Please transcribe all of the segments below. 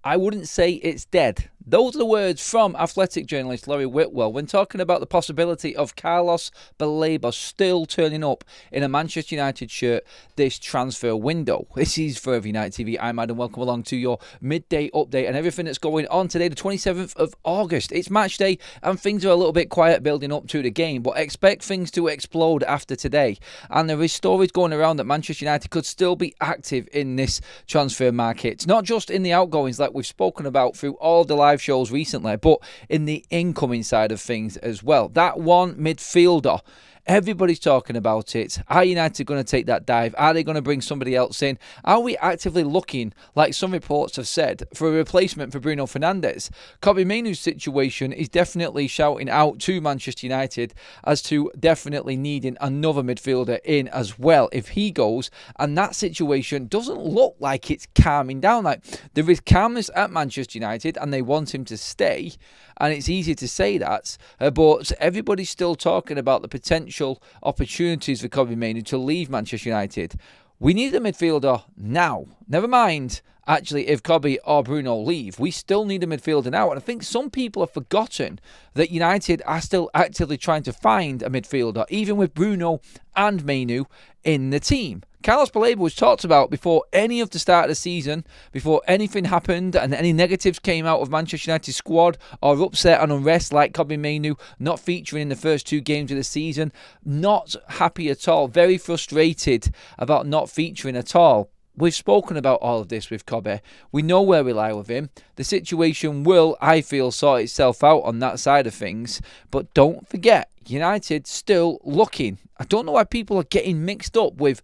I wouldn't say it's dead. Those are the words from Athletic journalist Laurie Whitwell when talking about the possibility of Carlos Baleba still turning up in a Manchester United shirt this transfer window. This is FUTV United TV. I'm Adam. Welcome along to your midday update and everything that's going on today, the 27th of August. It's match day and things are a little bit quiet building up to the game, but expect things to explode after today. And there is stories going around that Manchester United could still be active in this transfer market, not just in the outgoings like we've spoken about through all the live shows recently, but in the incoming side of things as well. That one midfielder, everybody's talking about it. Are United going to take that dive? Are they going to bring somebody else in? Are we actively looking, like some reports have said, for a replacement for Bruno Fernandes? Kobbie Mainoo's situation is definitely shouting out to Manchester United as to definitely needing another midfielder in as well if he goes, and that situation doesn't look like it's calming down. Like, there is calmness at Manchester United and they want him to stay, and it's easy to say that, but everybody's still talking about the potential opportunities for Kobbie Mainoo to leave Manchester United. We need a midfielder now. Never mind, actually, if Kobbie or Bruno leave. We still need a midfielder now. And I think some people have forgotten that United are still actively trying to find a midfielder, even with Bruno and Mainoo in the team. Carlos Baleba was talked about before any of the start of the season, before anything happened and any negatives came out of Manchester United's squad or upset and unrest like Kobbie Mainoo not featuring in the first two games of the season. Not happy at all. Very frustrated about not featuring at all. We've spoken about all of this with Kobbie. We know where we lie with him. The situation will, I feel, sort itself out on that side of things. But don't forget, United still looking. I don't know why people are getting mixed up with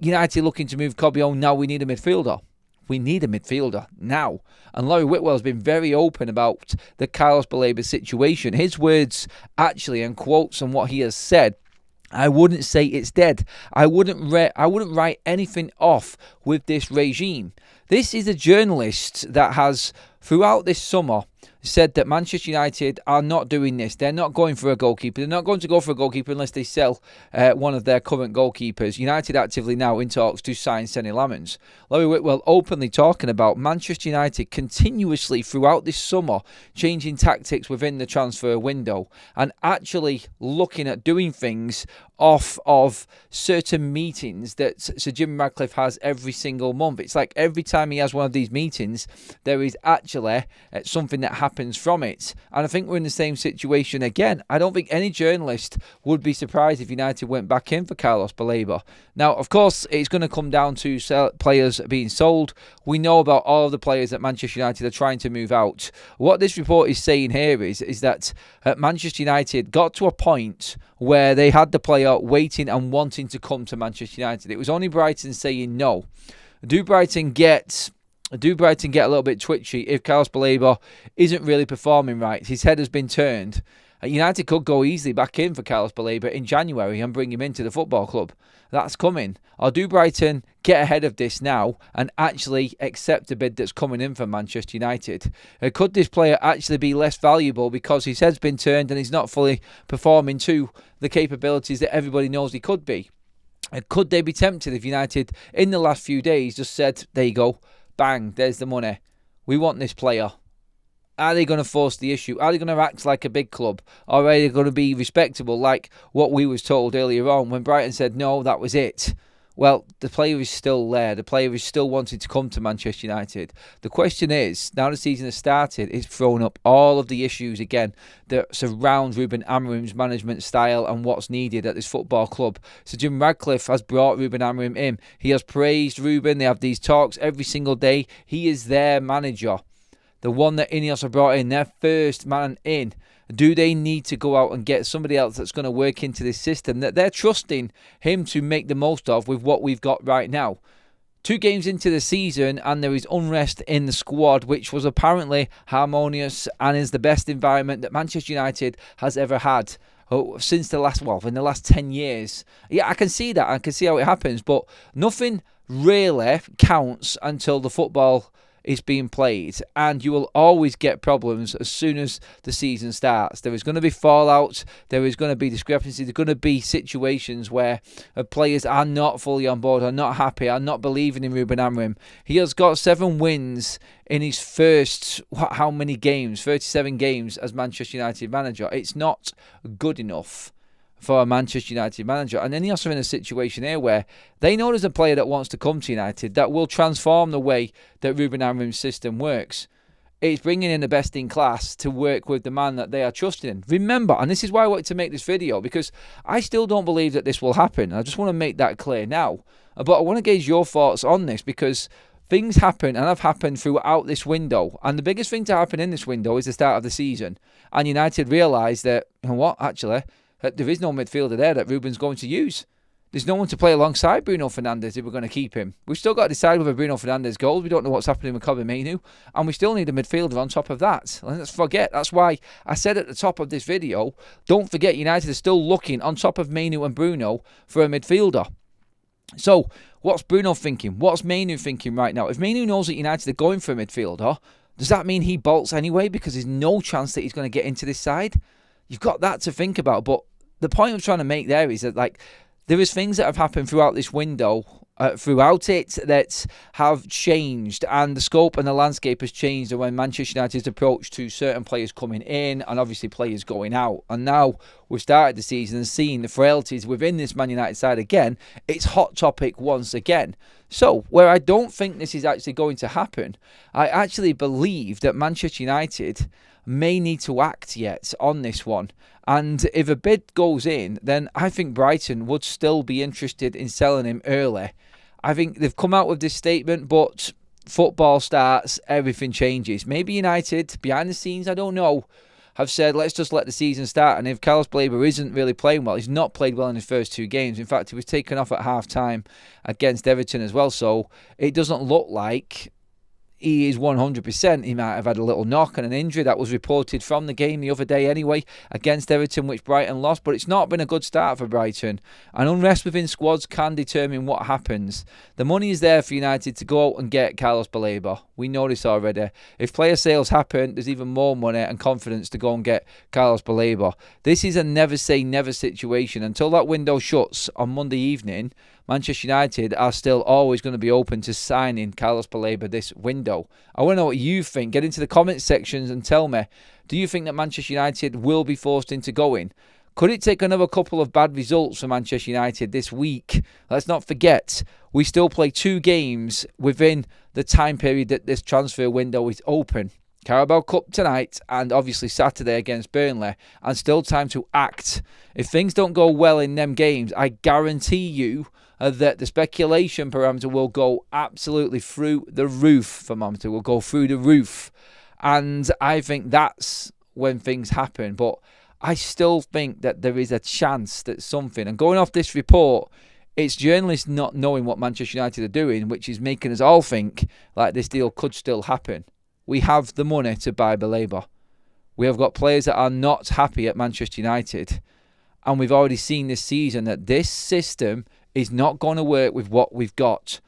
United looking to move Kobbie on. Now we need a midfielder. We need a midfielder now. And Laurie Whitwell has been very open about the Carlos Baleba situation. His words, actually, and quotes on what he has said, I wouldn't say it's dead. I wouldn't write anything off with this regime. This is a journalist that has, throughout this summer, said that Manchester United are not doing this. They're not going for a goalkeeper. They're not going to go for a goalkeeper unless they sell one of their current goalkeepers. United actively now in talks to sign Senny Lamens. Laurie Whitwell openly talking about Manchester United continuously throughout this summer changing tactics within the transfer window and actually looking at doing things off of certain meetings that Sir Jim Ratcliffe has every single month. It's like every time he has one of these meetings, there is actually something that happens from it. And I think we're in the same situation again. I don't think any journalist would be surprised if United went back in for Carlos Baleba. Now, of course, it's going to come down to players being sold. We know about all of the players that Manchester United are trying to move out. What this report is saying here is that Manchester United got to a point where they had the player waiting and wanting to come to Manchester United. It was only Brighton saying no. Do Brighton get a little bit twitchy if Carlos Baleba isn't really performing right? His head has been turned. United could go easily back in for Carlos Baleba in January and bring him into the football club. That's coming. Or do Brighton get ahead of this now and actually accept the bid that's coming in from Manchester United? Could this player actually be less valuable because his head's been turned and he's not fully performing to the capabilities that everybody knows he could be? Could they be tempted if United in the last few days just said, there you go, bang, there's the money. We want this player. Are they going to force the issue? Are they going to act like a big club? Or are they going to be respectable like what we was told earlier on when Brighton said, no, that was it? Well, the player is still there. The player is still wanting to come to Manchester United. The question is, now the season has started, it's thrown up all of the issues again that surround Ruben Amorim's management style and what's needed at this football club. So Jim Ratcliffe has brought Ruben Amorim in. He has praised Ruben. They have these talks every single day. He is their manager. The one that Ineos have brought in, their first man in. Do they need to go out and get somebody else that's going to work into this system that they're trusting him to make the most of with what we've got right now? 2 games into the season and there is unrest in the squad, which was apparently harmonious and is the best environment that Manchester United has ever had since in the last 10 years. Yeah, I can see that. I can see how it happens, but nothing really counts until the football is being played, and you will always get problems as soon as the season starts. There is going to be fallout, there is going to be discrepancy, there's going to be situations where players are not fully on board, are not happy, are not believing in Ruben Amorim. He has got 7 wins in his first, how many games? 37 games as Manchester United manager. It's not good enough for a Manchester United manager. And then you're also in a situation here where they know there's a player that wants to come to United that will transform the way that Ruben Amorim's system works. It's bringing in the best in class to work with the man that they are trusting in. Remember, and this is why I wanted to make this video, because I still don't believe that this will happen. I just want to make that clear now. But I want to gauge your thoughts on this, because things happen and have happened throughout this window. And the biggest thing to happen in this window is the start of the season. And United realise that, you know what, actually, there is no midfielder there that Ruben's going to use. There's no one to play alongside Bruno Fernandes if we're going to keep him. We've still got to decide whether Bruno Fernandes goes. We don't know what's happening with Kobbie Mainoo. And we still need a midfielder on top of that. Let's forget. That's why I said at the top of this video, don't forget United are still looking on top of Mainoo and Bruno for a midfielder. So, what's Bruno thinking? What's Mainoo thinking right now? If Mainoo knows that United are going for a midfielder, does that mean he bolts anyway because there's no chance that he's going to get into this side? You've got that to think about. But the point I'm trying to make there is that, like, there is things that have happened throughout this window, that have changed, and the scope and the landscape has changed when Manchester United's approach to certain players coming in and obviously players going out. And now we've started the season and seen the frailties within this Man United side again. It's hot topic once again. So, where I don't think this is actually going to happen, I actually believe that Manchester United may need to act yet on this one. And if a bid goes in, then I think Brighton would still be interested in selling him early. I think they've come out with this statement, but football starts, everything changes. Maybe United, behind the scenes, I don't know, have said, let's just let the season start. And if Carlos Baleba isn't really playing well, he's not played well in his first 2 games. In fact, he was taken off at half-time against Everton as well. So it doesn't look like he is 100%. He might have had a little knock and an injury that was reported from the game the other day anyway against Everton, which Brighton lost. But it's not been a good start for Brighton. And unrest within squads can determine what happens. The money is there for United to go out and get Carlos Baleba. We know this already. If player sales happen, there's even more money and confidence to go and get Carlos Baleba. This is a never say never situation. Until that window shuts on Monday evening, Manchester United are still always going to be open to signing Carlos Baleba this window. I want to know what you think. Get into the comment sections and tell me, do you think that Manchester United will be forced into going? Could it take another couple of bad results for Manchester United this week? Let's not forget, we still play 2 games within the time period that this transfer window is open. Carabao Cup tonight and obviously Saturday against Burnley, and still time to act. If things don't go well in them games, I guarantee you that the speculation parameter will go absolutely through the roof. Thermometer will go through the roof. And I think that's when things happen. But I still think that there is a chance that something, and going off this report, it's journalists not knowing what Manchester United are doing, which is making us all think like this deal could still happen. We have the money to buy Baleba. We have got players that are not happy at Manchester United. And we've already seen this season that this system is not going to work with what we've got,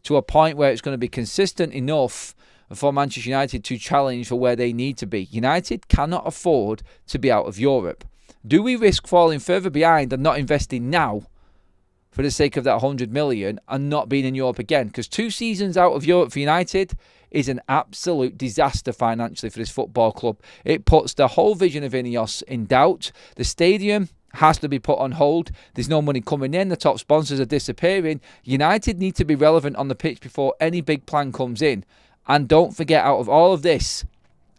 to a point where it's going to be consistent enough for Manchester United to challenge for where they need to be. United cannot afford to be out of Europe. Do we risk falling further behind and not investing now for the sake of that 100 million and not being in Europe again? Because 2 seasons out of Europe for United is an absolute disaster financially for this football club. It puts the whole vision of Ineos in doubt. The stadium has to be put on hold. There's no money coming in. The top sponsors are disappearing. United need to be relevant on the pitch before any big plan comes in. And don't forget, out of all of this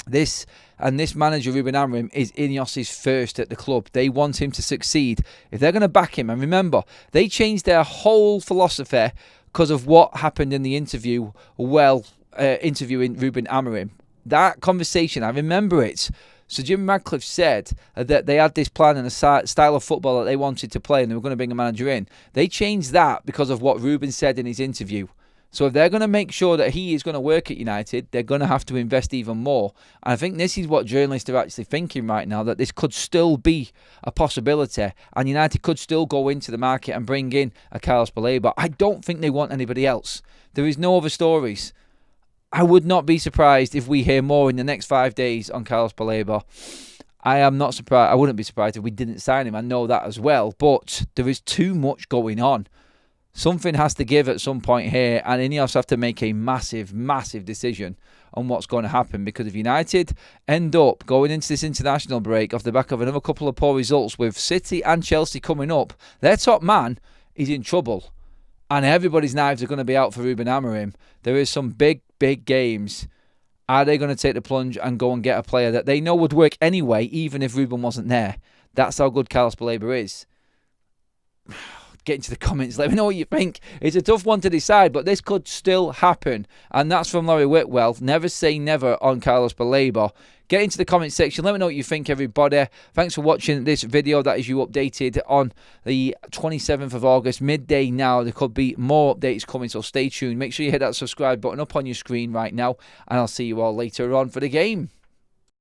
manager, Ruben Amorim, is Ineos' first at the club. They want him to succeed. If they're going to back him, and remember, they changed their whole philosophy because of what happened in the interview, interviewing Ruben Amorim. That conversation, I remember it. So Jim Radcliffe said that they had this plan and a style of football that they wanted to play and they were going to bring a manager in. They changed that because of what Ruben said in his interview. So if they're going to make sure that he is going to work at United, they're going to have to invest even more. And I think this is what journalists are actually thinking right now, that this could still be a possibility and United could still go into the market and bring in a Carlos Baleba. I don't think they want anybody else. There is no other stories. I would not be surprised if we hear more in the next 5 days on Carlos Baleba. I am not surprised. I wouldn't be surprised if we didn't sign him. I know that as well. But there is too much going on. Something has to give at some point here, and Ineos have to make a massive, massive decision on what's going to happen. Because if United end up going into this international break off the back of another couple of poor results with City and Chelsea coming up, their top man is in trouble. And everybody's knives are going to be out for Ruben Amorim. There is some big, big games. Are they going to take the plunge and go and get a player that they know would work anyway, even if Ruben wasn't there? That's how good Carlos Baleba is. Get into the comments. Let me know what you think. It's a tough one to decide, but this could still happen. And that's from Laurie Whitwell. Never say never on Carlos Baleba. Get into the comment section. Let me know what you think, everybody. Thanks for watching this video. That is you updated on the 27th of August, midday now. There could be more updates coming, so stay tuned. Make sure you hit that subscribe button up on your screen right now, and I'll see you all later on for the game.